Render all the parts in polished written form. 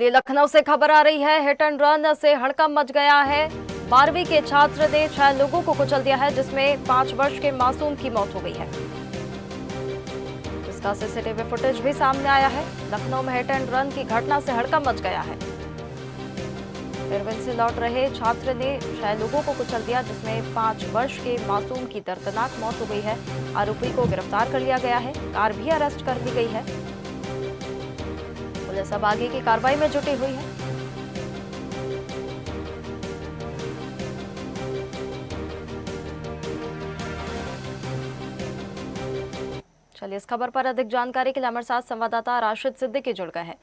चलिए लखनऊ से खबर आ रही है। हिट एंड रन से हड़कंप मच गया है। 12वीं के छात्र ने 6 लोगों को कुचल दिया है, जिसमें 5 वर्ष के मासूम की मौत हो गई है। इसका सीसीटीवी फुटेज भी सामने आया है। लखनऊ में हिट एंड रन की घटना से हड़कंप मच गया है। एयरवेल से लौट रहे छात्र ने 6 लोगों को कुचल दिया, जिसमें 5 वर्ष के मासूम की दर्दनाक मौत हो गई है। आरोपी को गिरफ्तार कर लिया गया है। कार भी अरेस्ट कर ली गई है। पुलिस अब आगे की कार्रवाई में जुटी हुई है। चलिए इस खबर पर अधिक जानकारी के लिए हमारे साथ संवाददाता राशिद सिद्दीकी जुड़ गए हैं।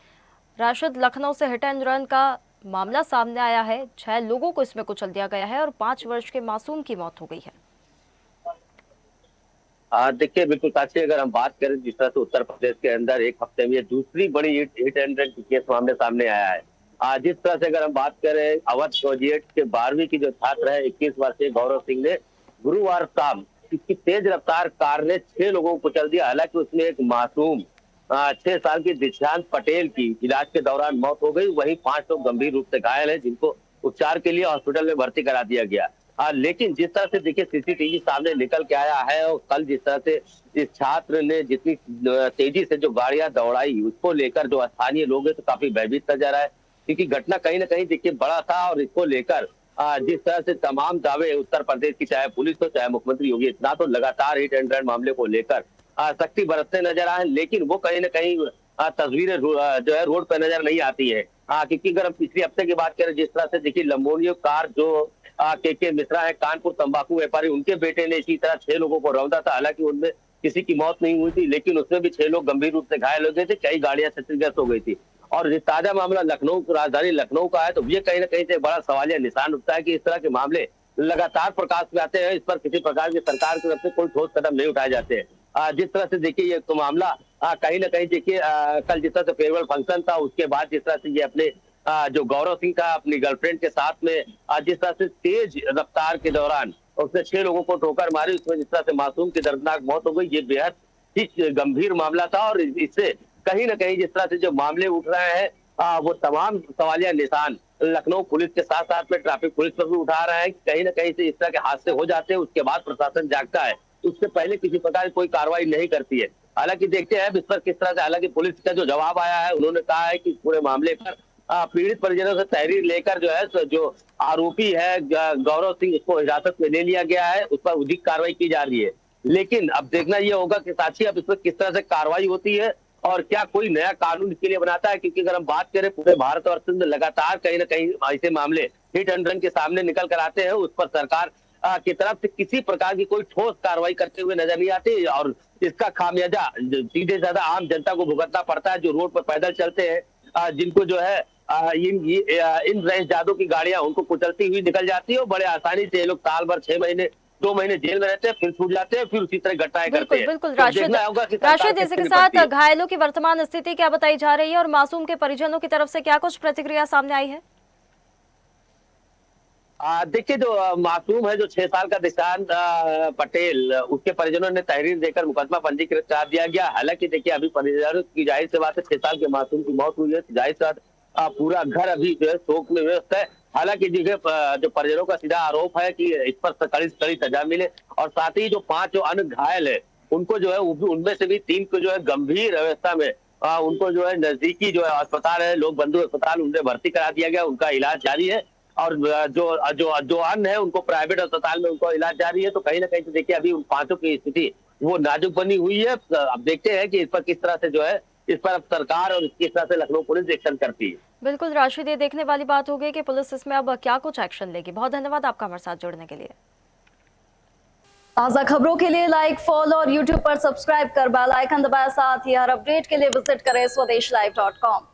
राशिद, लखनऊ से हिट एंड रन का मामला सामने आया है। 6 लोगों को इसमें कुचल दिया गया है और 5 वर्ष के मासूम की मौत हो गई है। देखिए, बिल्कुल साक्षी, अगर हम बात करें जिस तरह से उत्तर प्रदेश के अंदर एक हफ्ते में ये दूसरी बड़ी हिट एंड रन की केस मामले सामने आया है। जिस तरह से अगर हम बात करें अवध सोजिएट के 12वीं की जो छात्र है 21 वर्षीय गौरव सिंह ने गुरुवार शाम इसकी तेज रफ्तार कार ने 6 लोगों को कुचल दिया। हालांकि उसमें एक मासूम 6 साल की दिशांत पटेल की इलाज के दौरान मौत हो गई। वहीं 5 लोग गंभीर रूप से घायल है, जिनको उपचार के लिए हॉस्पिटल में भर्ती करा दिया गया। लेकिन जिस तरह से देखिए सीसीटीवी सामने निकल के आया है और कल जिस तरह से इस छात्र ने जितनी तेजी से जो गाड़ियां दौड़ाई उसको लेकर जो स्थानीय लोग हैं तो काफी भयभीत नजर आए, क्योंकि घटना कहीं ना कहीं देखिए बड़ा था। और इसको लेकर जिस तरह से तमाम दावे उत्तर प्रदेश की, चाहे पुलिस हो चाहे मुख्यमंत्री योगी आदित्यनाथ, तो लगातार हिट एंड रन मामले को लेकर सख्ती बरतते नजर आए, लेकिन वो कहीं ना कहीं तस्वीरें जो है रोड पर नजर नहीं आती है। क्योंकि अगर हम पिछले हफ्ते की बात करें, जिस तरह से देखिए लंबोनियो कार जो के मिश्रा है, कानपुर तंबाकू व्यापारी, उनके बेटे ने इसी तरह 6 लोगों को रौंदा था। हालांकि उनमें किसी की मौत नहीं हुई थी, लेकिन उसमें भी 6 लोग गंभीर रूप से घायल हो गए थे। कई गाड़ियां क्षतिग्रस्त हो गई थी। और ये ताजा मामला लखनऊ, राजधानी लखनऊ का है, तो ये कहीं ना कहीं से बड़ा सवालिया निशान उठता है कि इस तरह के मामले लगातार प्रकाश में आते हैं। इस पर किसी प्रकार की सरकार की तरफ से कोई ठोस कदम नहीं उठाए जाते हैं। जिस तरह से देखिए ये तो मामला कहीं ना कहीं देखिए कल जिस तरह से फेयरवेल फंक्शन था, उसके बाद जिस तरह से ये अपने जो गौरव सिंह था अपनी गर्लफ्रेंड के साथ में जिस तरह से तेज रफ्तार के दौरान उसने 6 लोगों को ठोकर मारी, उसमें जिस तरह से मासूम की दर्दनाक मौत हो गई, ये बेहद ही गंभीर मामला था। और इससे कहीं ना कहीं जिस तरह से जो मामले उठ रहे हैं वो तमाम सवालिया निशान लखनऊ पुलिस के साथ साथ में ट्रैफिक पुलिस पर भी उठा रहे हैं कि कहीं ना कहीं से इस तरह के हादसे हो जाते हैं, उसके बाद प्रशासन जागता है, उससे पहले किसी प्रकार की कोई कार्रवाई नहीं करती है। हालांकि देखते हैं इस पर किस तरह से, हालांकि पुलिस का जो जवाब आया है, उन्होंने कहा है कि पूरे मामले पर पीड़ित परिजनों से तहरीर लेकर जो है जो आरोपी है गौरव सिंह, उसको हिरासत में ले लिया गया है, उस पर उचित कार्रवाई की जा रही है। लेकिन अब देखना यह होगा कि साक्षी अब इस पर किस तरह से कार्रवाई होती है और क्या कोई नया कानून इसके लिए बनाता है। क्योंकि अगर हम बात करें पूरे भारत और सिंध लगातार कहीं ना कहीं ऐसे मामले हिट एंड रन के सामने निकल कर आते हैं, उस पर सरकार की तरफ से किसी प्रकार की कोई ठोस कार्रवाई करते हुए नजर नहीं आती। और इसका खामियाजा सीधे ज्यादा आम जनता को भुगतना पड़ता है, जो रोड पर पैदल चलते हैं, जिनको जो है इन रईसजादों की गाड़ियां उनको कुचलती हुई निकल जाती है और बड़े आसानी से ये लोग साल भर 6 महीने 2 महीने जेल में रहते हैं, फिर छूट जाते हैं, फिर उसी तरह घटनाएं करते हैं। बिल्कुल तो राशिद, देखना होगा कि राशिद इसी के साथ घायलों की वर्तमान स्थिति क्या बताई जा रही है और मासूम के परिजनों की तरफ से क्या कुछ प्रतिक्रिया सामने आई है? देखिए जो मासूम है, जो 6 साल का दिशांत पटेल, उसके परिजनों ने तहरीर देकर मुकदमा पंजीकृत करा दिया गया। हालांकि देखिए अभी परिजनों की जाहिर सी बात है, 6 साल के मासूम की मौत हुई है, जाहिर सी बात पूरा घर अभी जो है शोक में व्यस्त है। हालांकि जो परिजनों का सीधा आरोप है कि इस पर कड़ी से कड़ी सजा मिले और साथ ही जो 5 जो अन्य घायल है उनको जो है उनमें से भी 3 को जो है गंभीर अवस्था में उनको जो है नजदीकी जो है अस्पताल है, लोक बंधु अस्पताल, उनमें भर्ती करा दिया गया, उनका इलाज जारी है। और जो जो जो अन्य है उनको प्राइवेट अस्पताल में उनको इलाज जारी है। तो कहीं ना कहीं से देखिए अभी उन 5 की स्थिति वो नाजुक बनी हुई है। अब देखते हैं कि इस पर किस तरह से जो है इस पर अब सरकार और किस तरह से लखनऊ पुलिस एक्शन करती है। बिल्कुल राशिद, ये देखने वाली बात होगी कि पुलिस इसमें अब क्या कुछ एक्शन लेगी। बहुत धन्यवाद आपका हमारे साथ जुड़ने के लिए। ताज़ा खबरों के लिए लाइक, फॉलो और यूट्यूब पर सब्सक्राइब कर बेल आइकन दबाएं। साथ ही हर अपडेट के लिए विजिट करें swedeshlive.com।